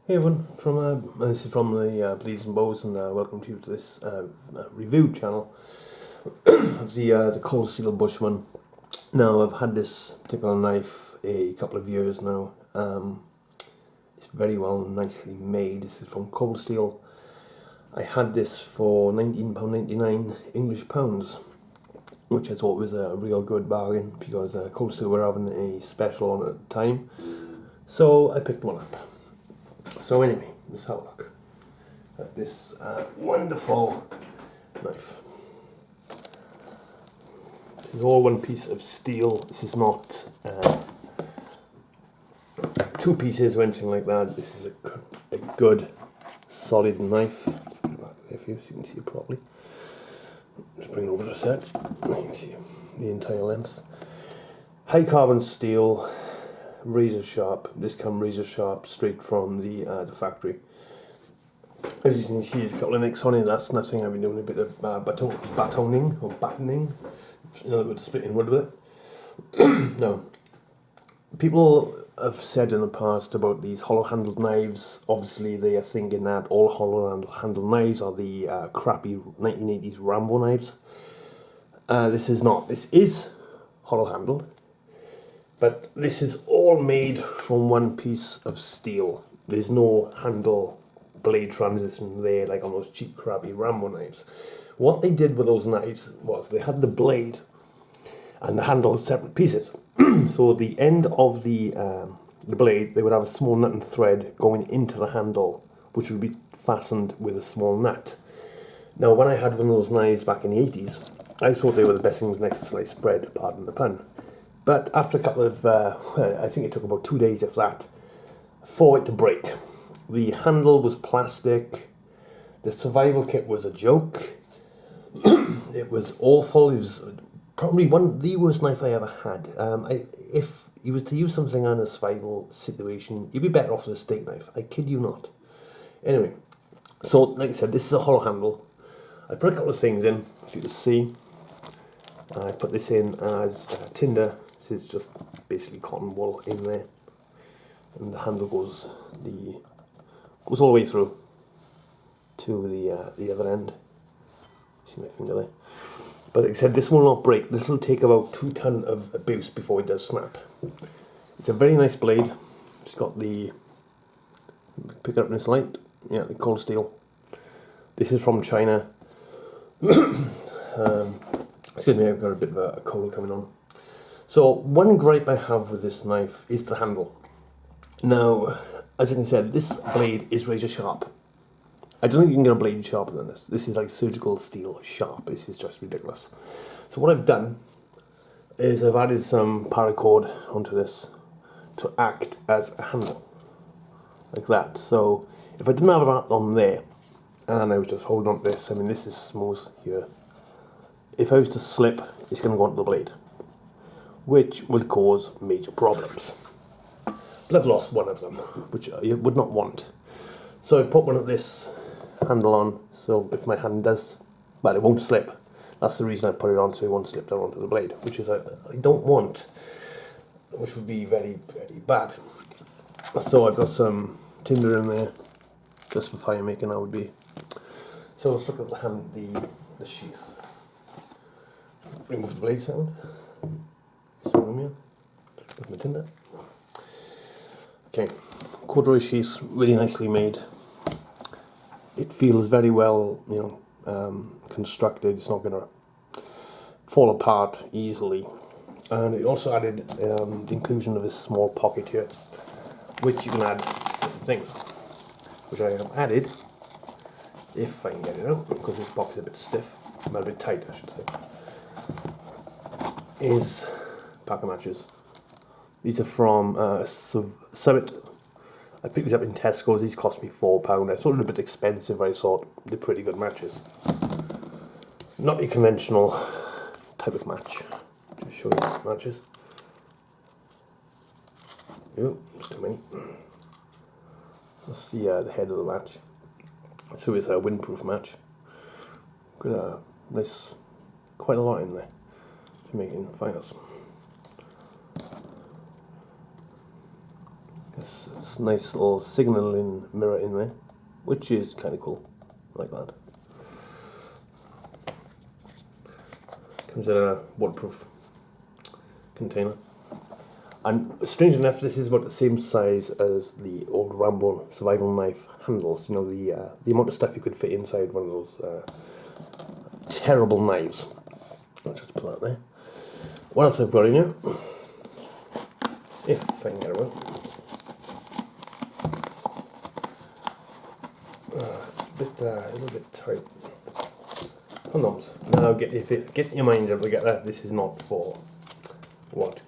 Hey everyone, this is from the Bleeds and Bows, and welcome to this review channel of the cold Steel Bushman. Now, I've had this particular knife a couple of years now. It's very well and nicely made. This is from Cold Steel. I had this for £19.99 English pounds, which I thought was a real good bargain because Cold Steel were having a special on at the time, so I picked one up. So anyway, let's have a look at this wonderful knife. This is all one piece of steel. This is not two pieces or anything like that. This is a good, solid knife. Put it back there for you so you can see it properly. Just bring it over to the set. You can see the entire length. High carbon steel. Razor sharp. This comes razor sharp straight from the factory. As you can see, there's a couple of nicks on it. That's nothing. I've been doing a bit of battoning or battening. In other words, splitting wood with it. Now, people have said in the past about these hollow-handled knives. Obviously, they are thinking that all hollow-handled knives are the crappy 1980s Rambo knives. This is not. This is hollow-handled. But this is all made from one piece of steel. There's no handle blade transition there like on those cheap crappy Rambo knives. What they did with those knives was they had the blade and the handle as separate pieces. So at the end of the blade, they would have a small nut and thread going into the handle, which would be fastened with a small nut. Now, when I had one of those knives back in the 80s, I thought they were the best things next to sliced bread, pardon the pun. But after a couple of, I think it took about 2 days, if that, for it to break. The handle was plastic. The survival kit was a joke. It was awful. It was probably the worst knife I ever had. If you was to use something on a survival situation, you'd be better off with a steak knife. I kid you not. Anyway, so like I said, this is a hollow handle. I put a couple of things in, as you can see. I put this in as tinder. It's just basically cotton wool in there, and the handle goes all the way through to the other end. See my finger there? But like I said, this will not break. This will take about 2 tons of abuse before it does snap. It's a very nice blade. It's got the pick it up in this light. Yeah, the cold steel. This is from China. Excuse me, I've got a bit of a cold coming on. So, one gripe I have with this knife is the handle. Now, as I said, this blade is razor sharp. I don't think you can get a blade sharper than this. This is like surgical steel sharp. This is just ridiculous. So what I've done is I've added some paracord onto this to act as a handle. Like that. So, if I didn't have that on there, and I was just holding on to this, I mean this is smooth here. If I was to slip, it's going to go onto the blade, which will cause major problems. But I've lost one of them, which you would not want. So I put one of this handle on, so if my hand does, well, it won't slip. That's the reason I put it on, so it won't slip down onto the blade, which is I don't want, which would be very, very bad. So I've got some tinder in there, just for fire making, that would be. So let's look at the sheath. Remove the blade sound. With my tinder. Okay, corduroy sheath, really nicely made. It feels very well, constructed. It's not going to fall apart easily. And it also added the inclusion of this small pocket here, which you can add different things, which I have added, if I can get it out, because this box is a bit stiff, a bit tight, I should say. Is pack of matches. These are from Summit. I picked these up in Tesco's. These cost me £4. I thought it was a bit expensive, but I thought they're pretty good matches. Not your conventional type of match. Just show you the matches. Oh, it's too many. That's the head of the match. So it's a windproof match. Got a nice, quite a lot in there to making fires. this nice little signalling mirror in there, which is kind of cool, like that. Comes in a waterproof container. And strange enough, this is about the same size as the old Rambo survival knife handles. You know, the amount of stuff you could fit inside one of those terrible knives. Let's just put that there. What else I've got in here? If I can get it out. It's a little bit tight. Condoms. Now, get your mind able to get that. This is not for what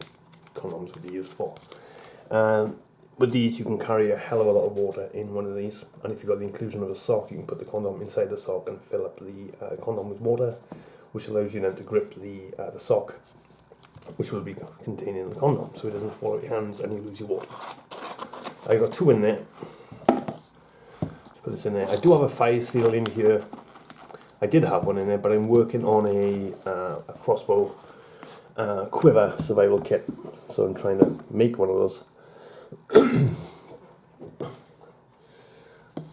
condoms would be used for. With these, you can carry a hell of a lot of water in one of these, and if you've got the inclusion of a sock, you can put the condom inside the sock and fill up the condom with water, which allows you then to grip the sock, which will be contained in the condom, so it doesn't fall out your hands and you lose your water. I've got two in there. Put this in there. I do have a fire seal in here. I did have one in there, but I'm working on a crossbow quiver survival kit, so I'm trying to make one of those.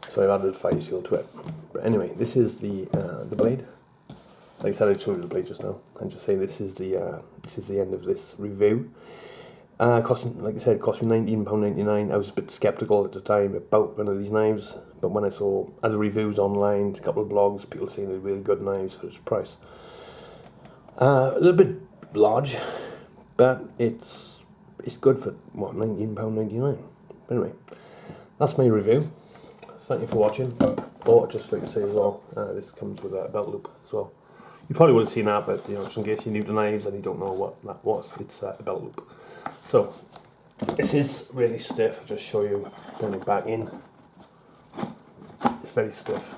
So I've added fire seal to it. But anyway, this is the blade. Like I said, I showed you the blade just now. I'm just saying this is the end of this review. Like I said, it cost me £19.99. I was a bit sceptical at the time about one of these knives, but when I saw other reviews online, a couple of blogs, people saying they're really good knives for this price. A little bit large, but it's good for what, £19.99. Anyway, that's my review. Thank you for watching. Or just like to say as well, this comes with a belt loop as well. You probably would have seen that, but just in case you're new to knives and you don't know what that was, it's a belt loop. So this is really stiff. I'll just show you, putting it back in. It's very stiff.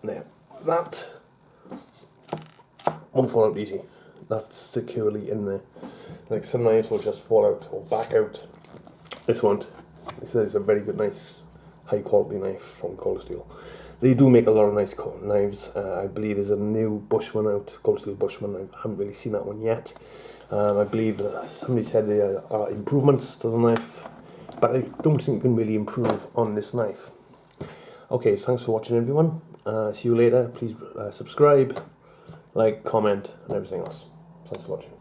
There. That won't fall out easy. That's securely in there. Like some knives will just fall out or back out. This won't. This is a very good, nice, high quality knife from Cold Steel. They do make a lot of nice knives. I believe there's a new Bushman out, Cold Steel Bushman. I haven't really seen that one yet. I believe somebody said there are improvements to the knife, but I don't think you can really improve on this knife. Okay, thanks for watching everyone. See you later. Please subscribe, like, comment, and everything else. Thanks for watching.